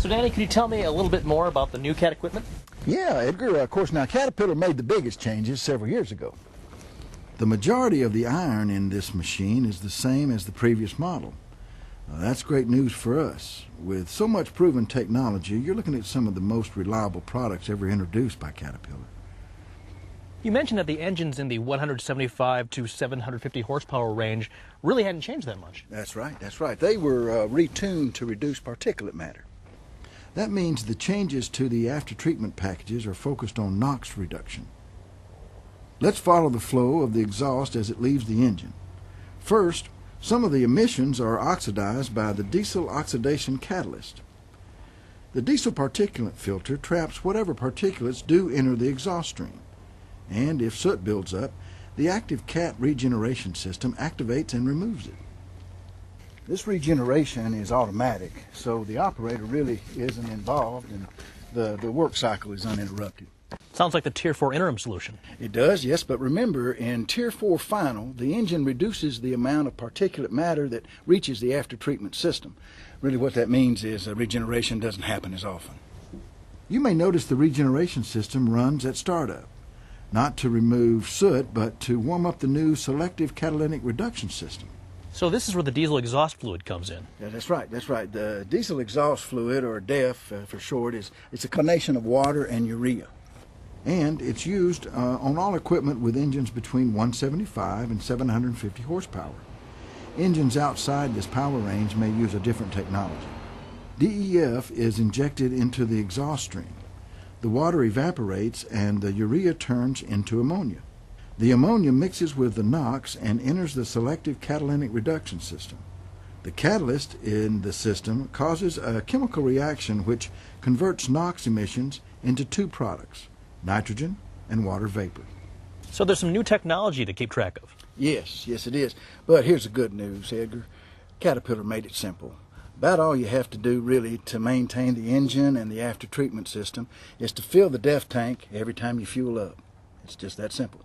So Danny, can you tell me a little bit more about the new CAT equipment? Yeah, Edgar, of course, now Caterpillar made the biggest changes several years ago. The majority of the iron in this machine is the same as the previous model. That's great news for us. With so much proven technology, you're looking at some of the most reliable products ever introduced by Caterpillar. You mentioned that the engines in the 175 to 750 horsepower range really hadn't changed that much. That's right, that's right. They were retuned to reduce particulate matter. That means the changes to the after-treatment packages are focused on NOx reduction. Let's follow the flow of the exhaust as it leaves the engine. First, some of the emissions are oxidized by the diesel oxidation catalyst. The diesel particulate filter traps whatever particulates do enter the exhaust stream. And if soot builds up, the active CAT regeneration system activates and removes it. This regeneration is automatic, so the operator really isn't involved and the work cycle is uninterrupted. Sounds like the Tier 4 interim solution. It does, yes, but remember, in Tier 4 final, the engine reduces the amount of particulate matter that reaches the after-treatment system. Really what that means is regeneration doesn't happen as often. You may notice the regeneration system runs at startup, not to remove soot, but to warm up the new selective catalytic reduction system. So this is where the diesel exhaust fluid comes in. Yeah, that's right, that's right. The diesel exhaust fluid, or DEF for short, it's a combination of water and urea. And it's used on all equipment with engines between 175 and 750 horsepower. Engines outside this power range may use a different technology. DEF is injected into the exhaust stream. The water evaporates and the urea turns into ammonia. The ammonia mixes with the NOx and enters the selective catalytic reduction system. The catalyst in the system causes a chemical reaction which converts NOx emissions into two products, nitrogen and water vapor. So there's some new technology to keep track of. Yes, yes it is. But here's the good news, Edgar. Caterpillar made it simple. About all you have to do really to maintain the engine and the after-treatment system is to fill the DEF tank every time you fuel up. It's just that simple.